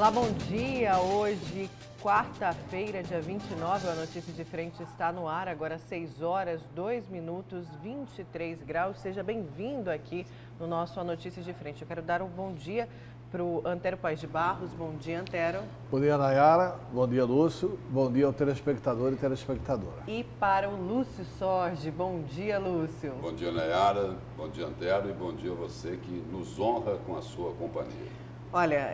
Olá, bom dia. Hoje, quarta-feira, dia 29, a Notícia de Frente está no ar. Agora 6 horas, 2 minutos, 23 graus. Seja bem-vindo aqui no nosso A Notícia de Frente. Eu quero dar um bom dia para o Antero Paes de Barros. Bom dia, Antero. Bom dia, Nayara. Bom dia, Lúcio. Bom dia ao telespectador e telespectadora. E para o Lúcio Sorge. Bom dia, Lúcio. Bom dia, Nayara. Bom dia, Antero. E bom dia a você que nos honra com a sua companhia. Olha,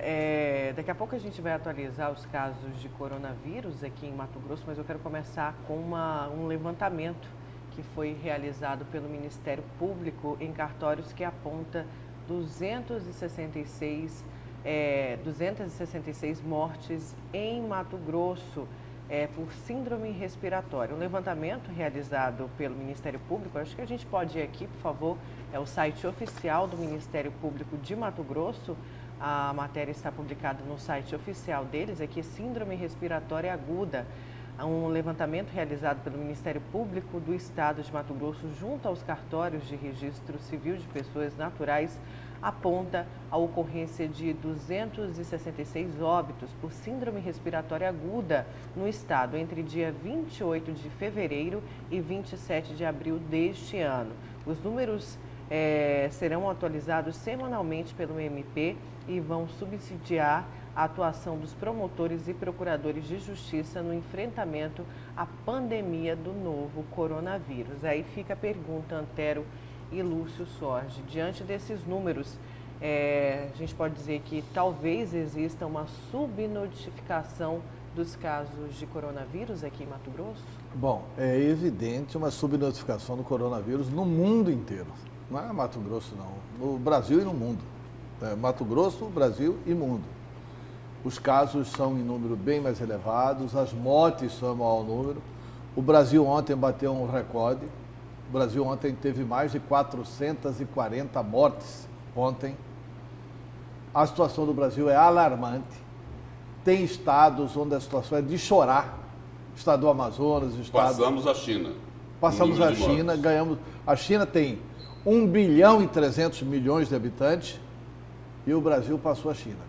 daqui a pouco a gente vai atualizar os casos de coronavírus aqui em Mato Grosso, mas eu quero começar com um levantamento que foi realizado pelo Ministério Público em cartórios que aponta 266 mortes em Mato Grosso por síndrome respiratória. Um levantamento realizado pelo Ministério Público, acho que a gente pode ir aqui, por favor, é o site oficial do Ministério Público de Mato Grosso. A matéria está publicada no site oficial deles, aqui Síndrome Respiratória Aguda. Um levantamento realizado pelo Ministério Público do Estado de Mato Grosso junto aos cartórios de registro civil de pessoas naturais aponta a ocorrência de 266 óbitos por síndrome respiratória aguda no estado entre dia 28 de fevereiro e 27 de abril deste ano. Os números serão atualizados semanalmente pelo MP e vão subsidiar a atuação dos promotores e procuradores de justiça no enfrentamento à pandemia do novo coronavírus. Aí fica a pergunta, Antero e Lúcio Sorge. Diante desses números, a gente pode dizer que talvez exista uma subnotificação dos casos de coronavírus aqui em Mato Grosso? Bom, é evidente uma subnotificação do coronavírus no mundo inteiro. Não é Mato Grosso, não. No Brasil e no mundo. Mato Grosso, Brasil e mundo. Os casos são em número bem mais elevados, as mortes são em maior número. O Brasil ontem bateu um recorde. O Brasil ontem teve mais de 440 mortes ontem. A situação do Brasil é alarmante. Tem estados onde a situação é de chorar. Estado do Amazonas, Passamos a China. Passamos a China, ganhamos. A China tem 1 bilhão e 300 milhões de habitantes e o Brasil passou a China.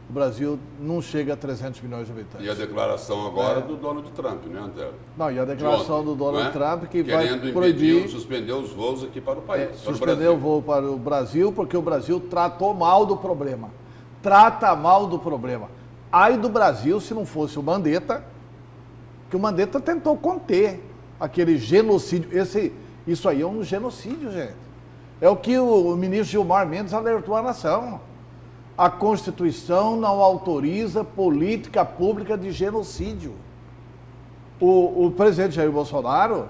O Brasil não chega a 300 milhões de habitantes. E a declaração agora do Donald Trump, né, Antero? Não, e a declaração do Donald Trump que querendo vai proibir... suspender os voos aqui para o país. Suspender o voo para o Brasil, porque o Brasil tratou mal do problema. Trata mal do problema. Ai do Brasil se não fosse o Mandetta, que o Mandetta tentou conter aquele genocídio. Isso aí é um genocídio, gente. É o que o ministro Gilmar Mendes alertou à nação. A Constituição não autoriza política pública de genocídio. O presidente Jair Bolsonaro,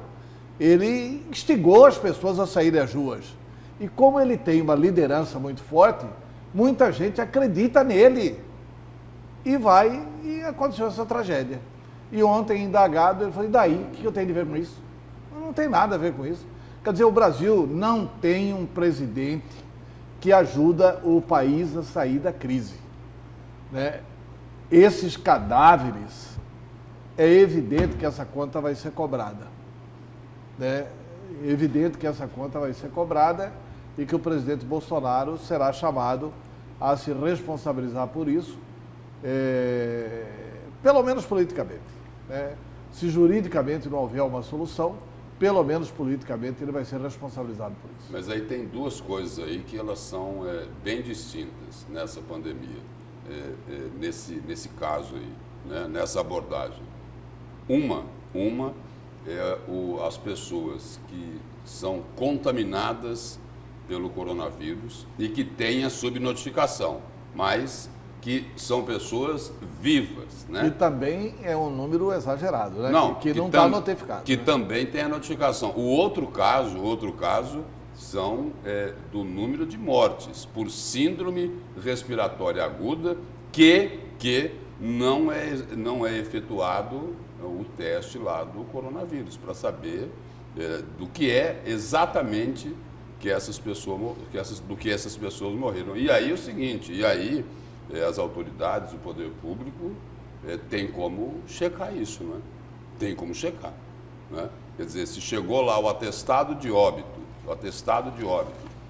ele instigou as pessoas a saírem às ruas. E como ele tem uma liderança muito forte, muita gente acredita nele. E aconteceu essa tragédia. E ontem, indagado, ele falou, e daí? O que eu tenho de ver com isso? Não tem nada a ver com isso. Quer dizer, o Brasil não tem um presidente que ajuda o país a sair da crise. Né? Esses cadáveres, é evidente que essa conta vai ser cobrada. Né? É evidente que essa conta vai ser cobrada e que o presidente Bolsonaro será chamado a se responsabilizar por isso, pelo menos politicamente. Né? Se juridicamente não houver uma solução, pelo menos politicamente ele vai ser responsabilizado por isso. Mas aí tem duas coisas aí que elas são bem distintas nessa pandemia, nesse caso aí, né? Nessa abordagem. Uma é as pessoas que são contaminadas pelo coronavírus e que têm a subnotificação, mas que são pessoas vivas, né? E também é um número exagerado, né? Não, que não está notificado. Que né? também tem a notificação. O outro caso são do número de mortes por síndrome respiratória aguda que não é efetuado o teste lá do coronavírus para saber do que é exatamente do que essas pessoas morreram. E aí é o seguinte, as autoridades, o poder público tem como checar isso, né? Tem como checar, né? Quer dizer, se chegou lá o atestado de óbito,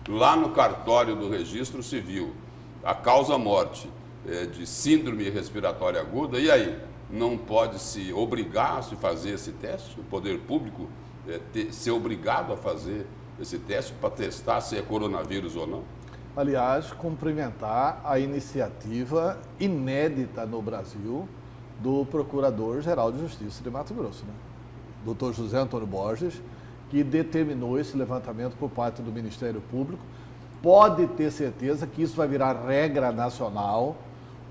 lá no cartório do registro civil, a causa-morte de síndrome respiratória aguda, e aí? Não pode se obrigar a se fazer esse teste? O poder público ser obrigado a fazer esse teste para testar se é coronavírus ou não? Aliás, cumprimentar a iniciativa inédita no Brasil do Procurador-Geral de Justiça de Mato Grosso, né? Dr. José Antônio Borges, que determinou esse levantamento por parte do Ministério Público. Pode ter certeza que isso vai virar regra nacional.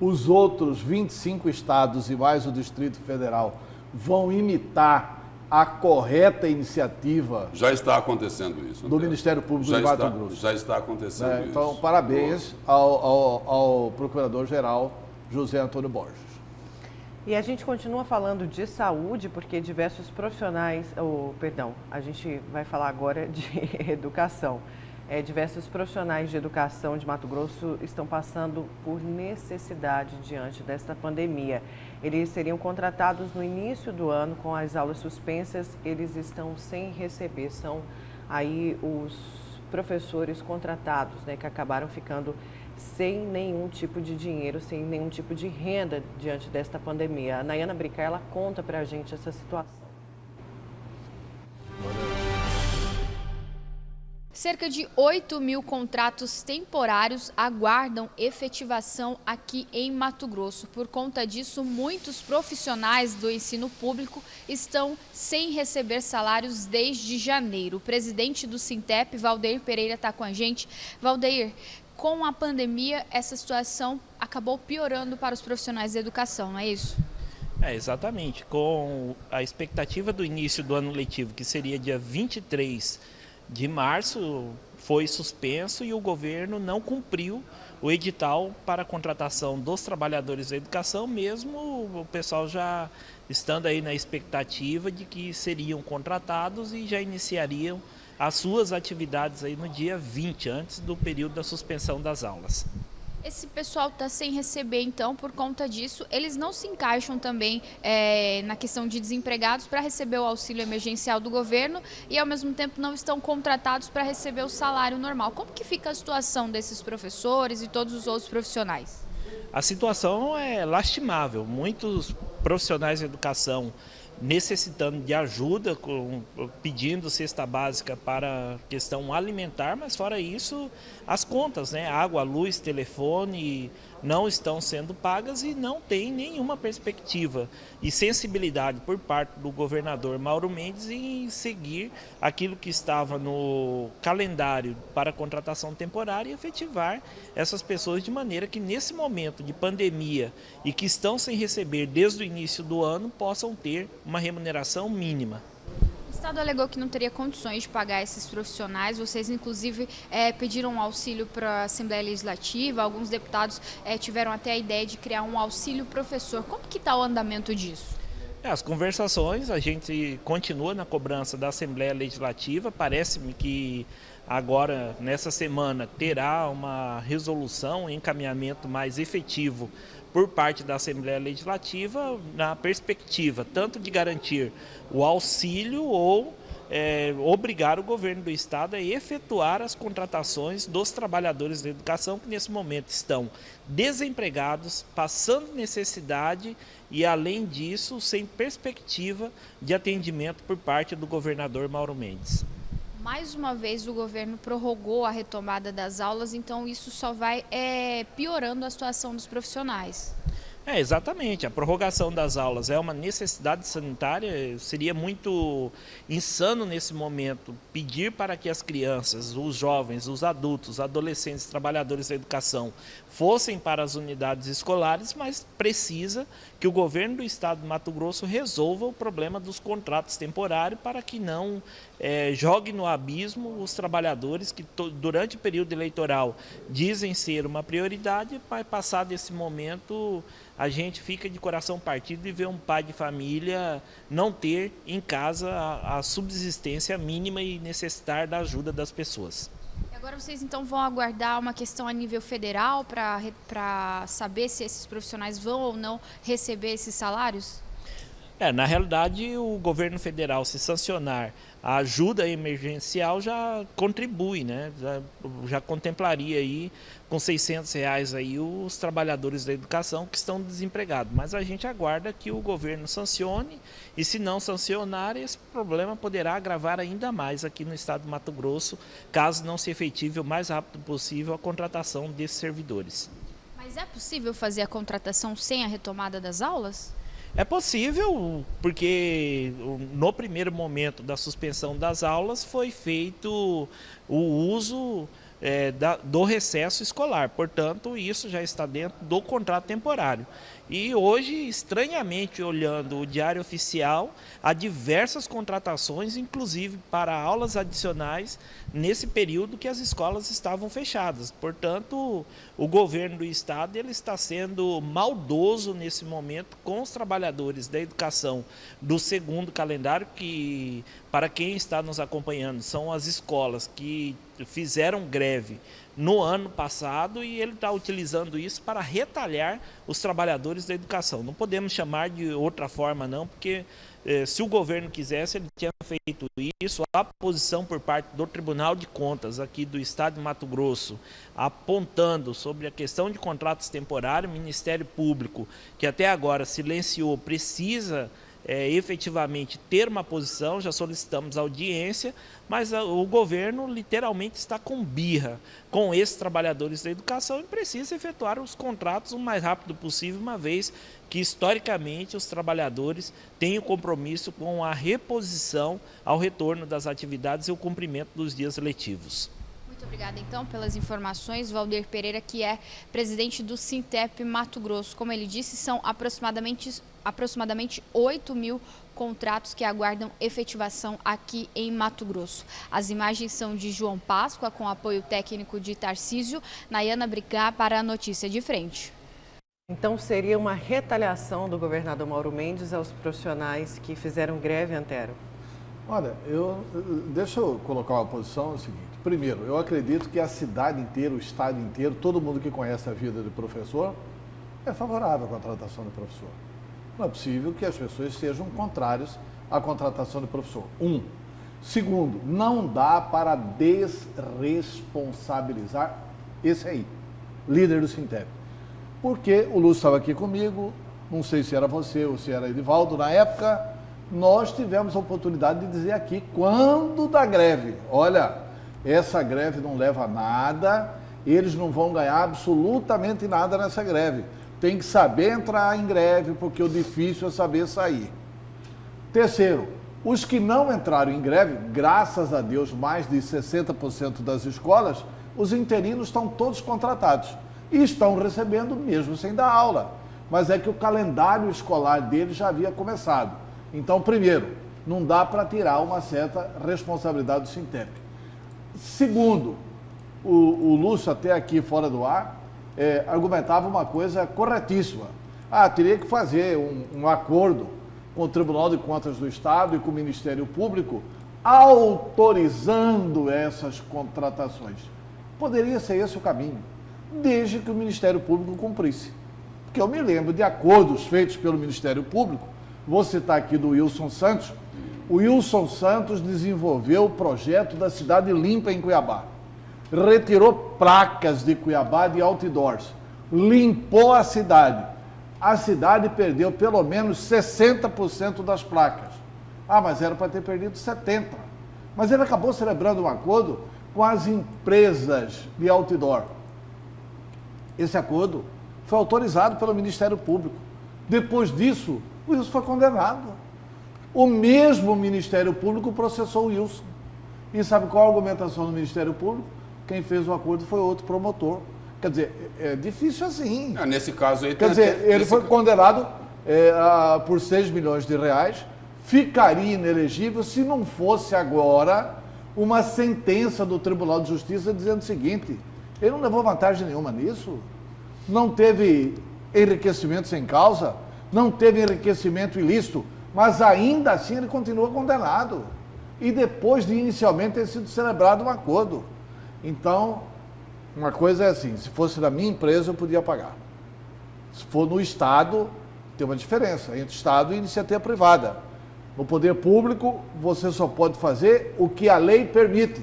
Os outros 25 estados e mais o Distrito Federal vão imitar a correta iniciativa. Já está acontecendo isso. Do Ministério Público de Mato Grosso. Já está acontecendo isso. Então, parabéns ao Procurador-Geral José Antônio Borges. E a gente continua falando de saúde, porque diversos profissionais, a gente vai falar agora de educação. Diversos profissionais de educação de Mato Grosso estão passando por necessidade diante desta pandemia. Eles seriam contratados no início do ano com as aulas suspensas, eles estão sem receber, são aí os professores contratados, né, que acabaram ficando sem nenhum tipo de dinheiro, sem nenhum tipo de renda diante desta pandemia. A Nayana Bricá, ela conta pra gente essa situação. Cerca de 8.000 contratos temporários aguardam efetivação aqui em Mato Grosso. Por conta disso, muitos profissionais do ensino público estão sem receber salários desde janeiro. O presidente do Sintep, Valdeir Pereira, está com a gente. Valdeir, com a pandemia, essa situação acabou piorando para os profissionais da educação, não é isso? Exatamente. Com a expectativa do início do ano letivo, que seria dia 23 de março, foi suspenso e o governo não cumpriu o edital para a contratação dos trabalhadores da educação, mesmo o pessoal já estando aí na expectativa de que seriam contratados e já iniciariam as suas atividades aí no dia 20, antes do período da suspensão das aulas. Esse pessoal está sem receber, então, por conta disso, eles não se encaixam também na questão de desempregados para receber o auxílio emergencial do governo e, ao mesmo tempo, não estão contratados para receber o salário normal. Como que fica a situação desses professores e todos os outros profissionais? A situação é lastimável. Muitos profissionais de educação necessitando de ajuda, pedindo cesta básica para a questão alimentar, mas fora isso, as contas, né? Água, luz, telefone não estão sendo pagas e não tem nenhuma perspectiva e sensibilidade por parte do governador Mauro Mendes em seguir aquilo que estava no calendário para contratação temporária e efetivar essas pessoas de maneira que nesse momento de pandemia e que estão sem receber desde o início do ano possam ter uma remuneração mínima. O Estado alegou que não teria condições de pagar esses profissionais. Vocês, inclusive, pediram um auxílio para a Assembleia Legislativa. Alguns deputados tiveram até a ideia de criar um auxílio professor. Como que está o andamento disso? As conversações, a gente continua na cobrança da Assembleia Legislativa. Parece-me que agora, nessa semana, terá uma resolução, um encaminhamento mais efetivo por parte da Assembleia Legislativa, na perspectiva tanto de garantir o auxílio ou obrigar o governo do estado a efetuar as contratações dos trabalhadores da educação que nesse momento estão desempregados, passando necessidade e, além disso, sem perspectiva de atendimento por parte do governador Mauro Mendes. Mais uma vez o governo prorrogou a retomada das aulas, então isso só vai piorando a situação dos profissionais. Exatamente, a prorrogação das aulas é uma necessidade sanitária. Seria muito insano nesse momento pedir para que as crianças, os jovens, os adultos, os adolescentes, trabalhadores da educação fossem para as unidades escolares, mas precisa que o governo do estado de Mato Grosso resolva o problema dos contratos temporários para que não jogue no abismo os trabalhadores que durante o período eleitoral dizem ser uma prioridade, mas passado esse momento a gente fica de coração partido e vê um pai de família não ter em casa a subsistência mínima e necessitar da ajuda das pessoas. E agora vocês então vão aguardar uma questão a nível federal para saber se esses profissionais vão ou não receber esses salários? Na realidade, o governo federal, se sancionar a ajuda emergencial, já contribui, né? Já contemplaria aí com R$ 600 aí os trabalhadores da educação que estão desempregados. Mas a gente aguarda que o governo sancione, e se não sancionar, esse problema poderá agravar ainda mais aqui no estado do Mato Grosso, caso não se efetive o mais rápido possível a contratação desses servidores. Mas é possível fazer a contratação sem a retomada das aulas? É possível, porque no primeiro momento da suspensão das aulas foi feito o uso do recesso escolar. Portanto, isso já está dentro do contrato temporário. E hoje, estranhamente, olhando o Diário Oficial, há diversas contratações, inclusive para aulas adicionais, nesse período que as escolas estavam fechadas. Portanto, o governo do estado ele está sendo maldoso nesse momento com os trabalhadores da educação do segundo calendário, que, para quem está nos acompanhando, são as escolas que fizeram greve no ano passado, e ele está utilizando isso para retalhar os trabalhadores da educação. Não podemos chamar de outra forma, não, porque se o governo quisesse, ele tinha feito isso. A posição por parte do Tribunal de Contas aqui do estado de Mato Grosso, apontando sobre a questão de contratos temporários, o Ministério Público, que até agora silenciou, precisa efetivamente ter uma posição. Já solicitamos audiência, mas o governo literalmente está com birra com esses trabalhadores da educação e precisa efetuar os contratos o mais rápido possível, uma vez que historicamente os trabalhadores têm o compromisso com a reposição ao retorno das atividades e o cumprimento dos dias letivos. Muito obrigada, então, pelas informações. Valdir Pereira, que é presidente do Sintep Mato Grosso. Como ele disse, são aproximadamente 8.000 contratos que aguardam efetivação aqui em Mato Grosso. As imagens são de João Páscoa, com apoio técnico de Tarcísio. Nayana Bricá para a Notícia de Frente. Então seria uma retaliação do governador Mauro Mendes aos profissionais que fizeram greve, Antero? Olha, deixa eu colocar uma posição, é o seguinte. Primeiro, eu acredito que a cidade inteira, o estado inteiro, todo mundo que conhece a vida de professor, é favorável à contratação de professor. Não é possível que as pessoas sejam contrárias à contratação de professor. Segundo, não dá para desresponsabilizar esse aí, líder do Sintep. Porque o Lúcio estava aqui comigo, não sei se era você ou se era Edivaldo, na época, nós tivemos a oportunidade de dizer aqui, quando da greve, olha, essa greve não leva a nada, eles não vão ganhar absolutamente nada nessa greve. Tem que saber entrar em greve, porque o difícil é saber sair. Terceiro, os que não entraram em greve, graças a Deus, mais de 60% das escolas, os interinos estão todos contratados e estão recebendo mesmo sem dar aula. Mas é que o calendário escolar deles já havia começado. Então, primeiro, não dá para tirar uma certa responsabilidade do Sintep. Segundo, o Lúcio, até aqui fora do ar, argumentava uma coisa corretíssima. Teria que fazer um acordo com o Tribunal de Contas do Estado e com o Ministério Público, autorizando essas contratações. Poderia ser esse o caminho, desde que o Ministério Público cumprisse. Porque eu me lembro de acordos feitos pelo Ministério Público, vou citar aqui do Wilson Santos. O Wilson Santos desenvolveu o projeto da Cidade Limpa em Cuiabá. Retirou placas de Cuiabá de outdoors. Limpou a cidade. A cidade perdeu pelo menos 60% das placas. Mas era para ter perdido 70%. Mas ele acabou celebrando um acordo com as empresas de outdoor. Esse acordo foi autorizado pelo Ministério Público. Depois disso, o Wilson foi condenado. O mesmo Ministério Público processou o Wilson. E sabe qual a argumentação do Ministério Público? Quem fez o acordo foi outro promotor. Quer dizer, é difícil assim. Nesse caso aí... Quer dizer, ele foi condenado por 6 milhões de reais, ficaria inelegível se não fosse agora uma sentença do Tribunal de Justiça dizendo o seguinte: ele não levou vantagem nenhuma nisso, não teve enriquecimento sem causa, não teve enriquecimento ilícito, mas ainda assim ele continua condenado. E depois de inicialmente ter sido celebrado um acordo. Então, uma coisa é assim, se fosse da minha empresa eu podia pagar. Se for no Estado, tem uma diferença entre Estado e iniciativa privada. No poder público, você só pode fazer o que a lei permite.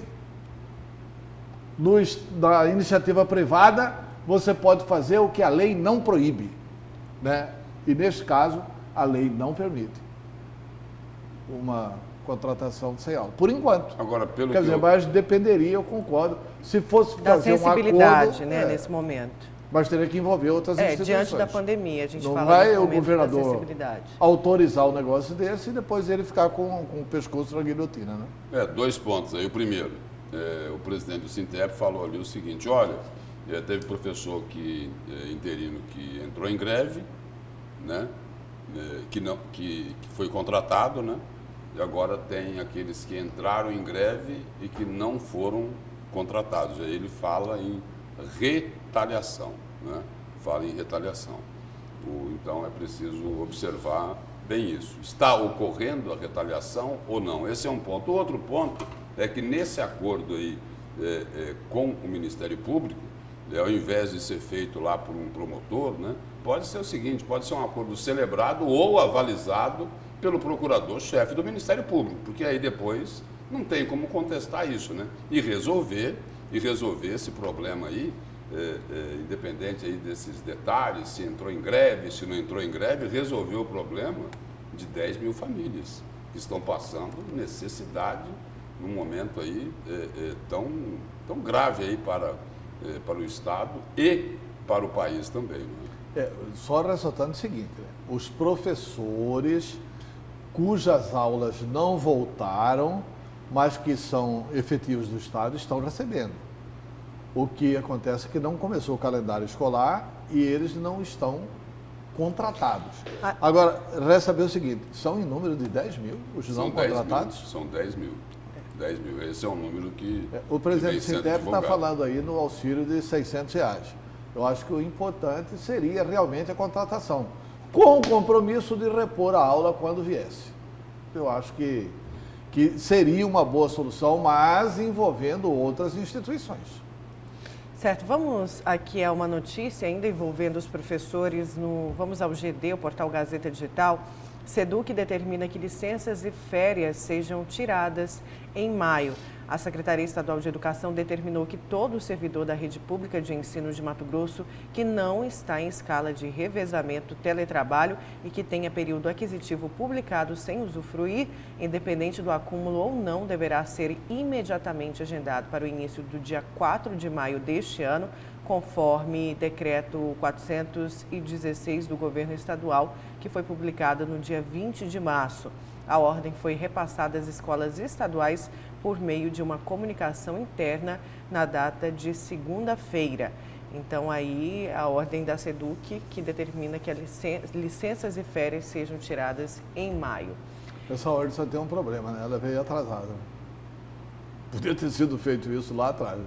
Na iniciativa privada, você pode fazer o que a lei não proíbe, né? E, neste caso, a lei não permite uma contratação sem aula. Por enquanto. Agora, pelo Quer dizer, mas dependeria, eu concordo, se fosse Da fazer um sensibilidade, acordo, né, nesse momento. mas teria que envolver outras instituições. Diante da pandemia, a gente Não fala vai nesse o momento da governador sensibilidade. autorizar o negócio desse e depois ele ficar com o pescoço na guilhotina, né? 2 pontos aí. O primeiro, o presidente do Sintep falou ali o seguinte: olha, teve professor interino que entrou em greve, né? Que foi contratado, né? E agora tem aqueles que entraram em greve e que não foram contratados. Aí ele fala em retaliação, né? Fala em retaliação. Então é preciso observar bem isso. Está ocorrendo a retaliação ou não? Esse é um ponto. O outro ponto é que nesse acordo aí com o Ministério Público, ao invés de ser feito lá por um promotor, né, pode ser o seguinte: pode ser um acordo celebrado ou avalizado pelo procurador-chefe do Ministério Público, porque aí depois não tem como contestar isso, né? E resolver esse problema aí, independente aí desses detalhes, se entrou em greve, se não entrou em greve, resolver o problema de 10 mil famílias que estão passando necessidade num momento aí tão grave aí para o Estado e para o país também, né? Só ressaltando o seguinte, né? Os professores cujas aulas não voltaram, mas que são efetivos do Estado, estão recebendo. O que acontece é que não começou o calendário escolar e eles não estão contratados. Agora, resta saber o seguinte: são em número de 10 mil os não contratados? São 10 mil. 10 mil. Esse é um número que o presidente do vem sendo Sintep está divulgado. falando aí no auxílio de R$600. Eu acho que o importante seria realmente a contratação, com o compromisso de repor a aula quando viesse. Eu acho que seria uma boa solução, mas envolvendo outras instituições. Certo, vamos aqui a uma notícia ainda envolvendo os professores. Vamos ao GD, o portal Gazeta Digital. SEDUC determina que licenças e férias sejam tiradas em maio. A Secretaria Estadual de Educação determinou que todo servidor da rede pública de ensino de Mato Grosso que não está em escala de revezamento teletrabalho e que tenha período aquisitivo publicado sem usufruir, independente do acúmulo ou não, deverá ser imediatamente agendado para o início do dia 4 de maio deste ano, conforme decreto 416 do governo estadual, que foi publicado no dia 20 de março. A ordem foi repassada às escolas estaduais por meio de uma comunicação interna na data de segunda-feira. Então, aí, a ordem da SEDUC que determina que as licenças e férias sejam tiradas em maio. Essa ordem só tem um problema, né? Ela veio atrasada. Podia ter sido feito isso lá atrás.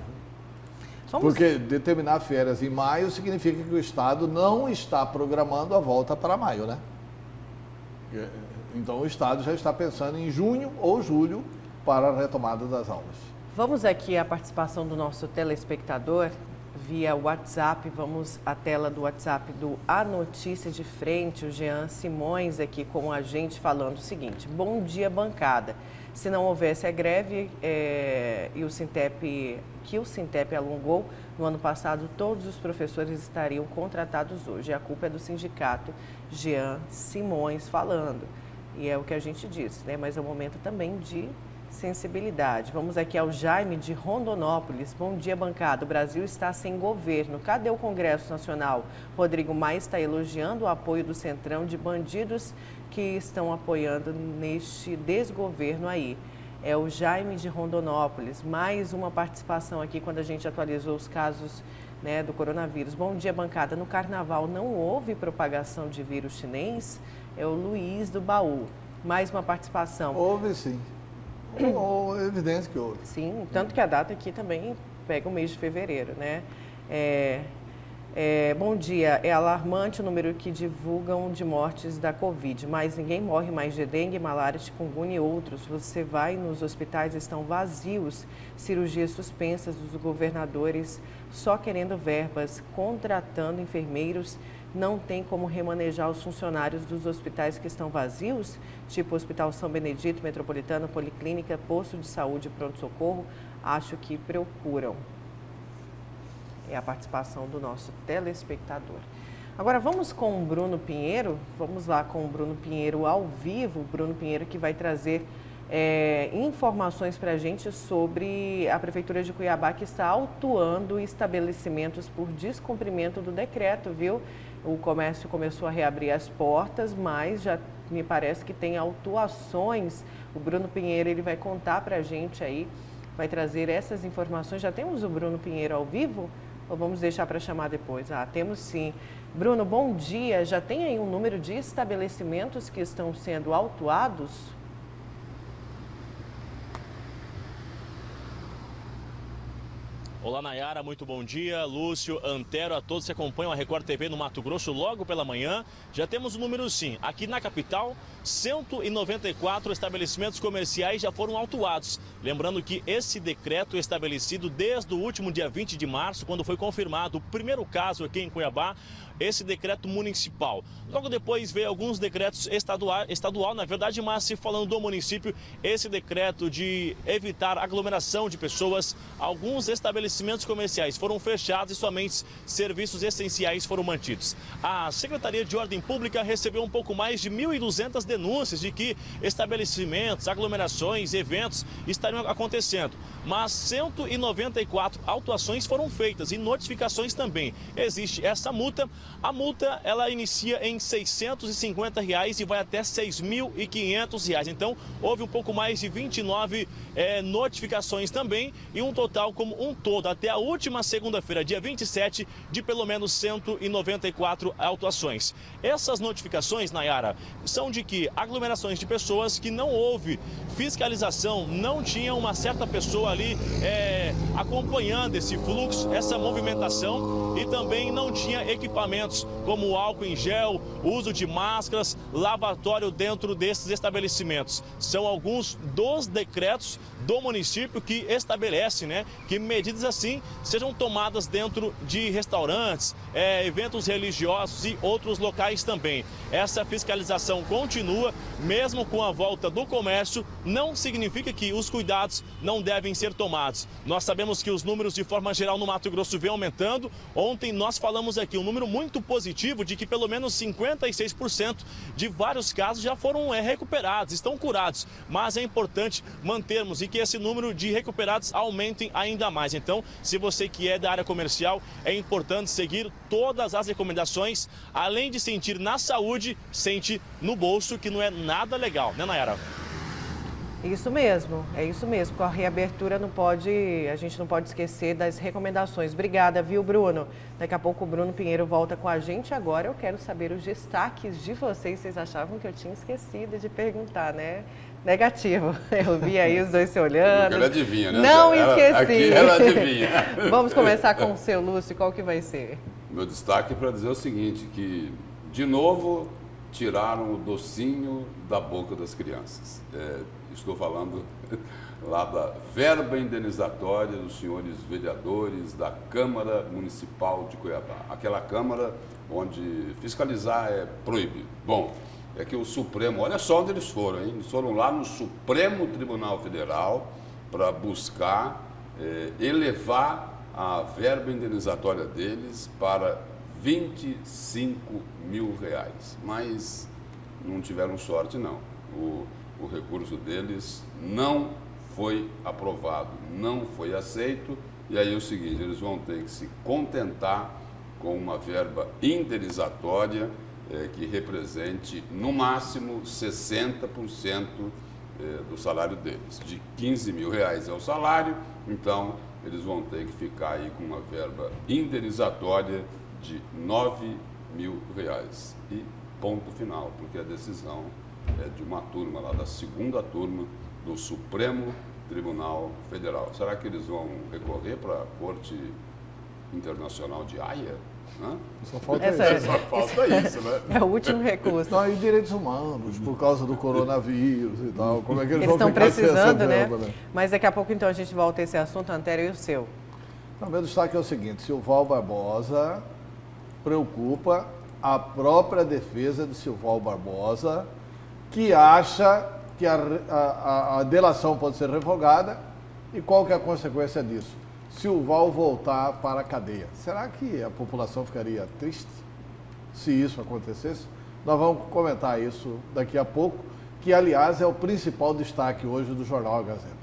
Porque determinar férias em maio significa que o Estado não está programando a volta para maio, né? Então, o Estado já está pensando em junho ou julho para a retomada das aulas. Vamos aqui à participação do nosso telespectador via WhatsApp. Vamos à tela do WhatsApp do A Notícia de Frente, o Jean Simões aqui com a gente falando o seguinte: bom dia, bancada. Se não houvesse a greve e o Sintep alongou no ano passado, todos os professores estariam contratados hoje. A culpa é do sindicato. Jean Simões falando. E é o que a gente disse, né? Mas é um momento também de sensibilidade. Vamos aqui ao Jaime de Rondonópolis. Bom dia, bancada. O Brasil está sem governo. Cadê o Congresso Nacional? Rodrigo Maia está elogiando o apoio do Centrão de bandidos que estão apoiando neste desgoverno aí. É o Jaime de Rondonópolis. Mais uma participação aqui quando a gente atualizou os casos, né, do coronavírus. Bom dia, bancada. No carnaval não houve propagação de vírus chinês? É o Luiz do Baú. Mais uma participação. Houve sim. É evidente que houve. Sim, tanto que a data aqui também pega o mês de fevereiro, né? Bom dia. É alarmante o número que divulgam de mortes da Covid, mas ninguém morre mais de dengue, malária, chikungunya e outros. Você vai nos hospitais, estão vazios, cirurgias suspensas, os governadores só querendo verbas, contratando enfermeiros. Não tem como remanejar os funcionários dos hospitais que estão vazios, tipo Hospital São Benedito, Metropolitana, Policlínica, Posto de Saúde, Pronto-Socorro. Acho que procuram. É a participação do nosso telespectador. Agora vamos com o Bruno Pinheiro. Vamos lá com o Bruno Pinheiro ao vivo. O Bruno Pinheiro que vai trazer informações para a gente sobre a Prefeitura de Cuiabá, que está autuando estabelecimentos por descumprimento do decreto, viu? O comércio começou a reabrir as portas, mas já me parece que tem autuações. O Bruno Pinheiro ele vai contar para a gente aí, vai trazer essas informações. Já temos o Bruno Pinheiro ao vivo? Ou vamos deixar para chamar depois? Temos sim. Bruno, bom dia. Já tem aí um número de estabelecimentos que estão sendo autuados? Olá, Nayara, muito bom dia. Lúcio, Antero, a todos que acompanham a Record TV no Mato Grosso logo pela manhã. Já temos o número sim. Aqui na capital, 194 estabelecimentos comerciais já foram autuados. Lembrando que esse decreto é estabelecido desde o último dia 20 de março, quando foi confirmado o primeiro caso aqui em Cuiabá, esse decreto municipal. Logo depois veio alguns decretos estadual, na verdade, mas se falando do município, esse decreto de evitar aglomeração de pessoas, alguns estabelecimentos comerciais foram fechados e somente serviços essenciais foram mantidos. A Secretaria de Ordem Pública recebeu um pouco mais de 1.200 denúncias de que estabelecimentos, aglomerações, eventos estariam acontecendo. Mas 194 autuações foram feitas e notificações também. Existe essa multa. A multa, ela inicia em R$ 650 e vai até R$ 6.500. Então, houve um pouco mais de 29 notificações também e um total como um todo, até a última segunda-feira, dia 27, de pelo menos 194 autuações. Essas notificações, Nayara, são de que aglomerações de pessoas que não houve fiscalização, não tinha uma certa pessoa ali acompanhando esse fluxo, essa movimentação, e também não tinha equipamentos como álcool em gel, uso de máscaras, lavatório dentro desses estabelecimentos. São alguns dos decretos do município que estabelecem, que medidas assim sejam tomadas dentro de restaurantes, eventos religiosos e outros locais também. Essa fiscalização continua, mesmo com a volta do comércio, não significa que os cuidados não devem ser tomados. Nós sabemos que os números de forma geral no Mato Grosso vêm aumentando. Ontem nós falamos aqui um número muito positivo de que pelo menos 56% de vários casos já foram recuperados, estão curados. Mas é importante mantermos e que esse número de recuperados aumentem ainda mais. Então, se você que é da área comercial, é importante seguir todas as recomendações, além de sentir na saúde, sente no bolso, que não é nada legal, né, Nayara? Isso mesmo, é isso mesmo. Com a reabertura a gente não pode esquecer das recomendações. Obrigada, viu, Bruno? Daqui a pouco o Bruno Pinheiro volta com a gente. Agora eu quero saber os destaques de vocês. Vocês achavam que eu tinha esquecido de perguntar, né? Negativo. Eu vi aí os dois se olhando. Ele adivinha, né? Não esqueci. Aqui ela adivinha. Vamos começar com o seu, Lúcio. Qual que vai ser? Meu destaque é para dizer o seguinte, que, de novo, tiraram o docinho da boca das crianças. Estou falando lá da verba indenizatória dos senhores vereadores da Câmara Municipal de Cuiabá. Aquela Câmara onde fiscalizar é proibido. Bom, é que o Supremo, olha só onde eles foram, hein? Eles foram lá no Supremo Tribunal Federal para buscar elevar a verba indenizatória deles para R$ 25.000. Mas não tiveram sorte, não. O recurso deles não foi aprovado, não foi aceito, e aí é o seguinte, eles vão ter que se contentar com uma verba indenizatória que represente, no máximo, 60% do salário deles. De R$ 15.000 é o salário, então eles vão ter que ficar aí com uma verba indenizatória de R$ 9.000. E ponto final, porque a decisão de uma turma lá, da segunda turma do Supremo Tribunal Federal. Será que eles vão recorrer para a Corte Internacional de Haia? Hã? Só falta Essa isso. Só falta isso, né? É o último recurso. Não, e direitos humanos, por causa do coronavírus e tal. Como é que eles Eles vão estão ficar sem essa precisando, né? verba, Mas daqui a pouco, então, a gente volta a esse assunto, Antero, e o seu. O meu destaque é o seguinte: Silval Barbosa preocupa a própria defesa de Silval Barbosa, que acha que a delação pode ser revogada. E qual que é a consequência disso? Silval voltar para a cadeia. Será que a população ficaria triste se isso acontecesse? Nós vamos comentar isso daqui a pouco, que aliás é o principal destaque hoje do Jornal A Gazeta.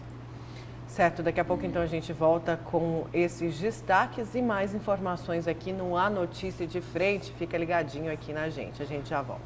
Certo, daqui a pouco então a gente volta com esses destaques e mais informações aqui no A Notícia de Frente. Fica ligadinho aqui na gente, a gente já volta.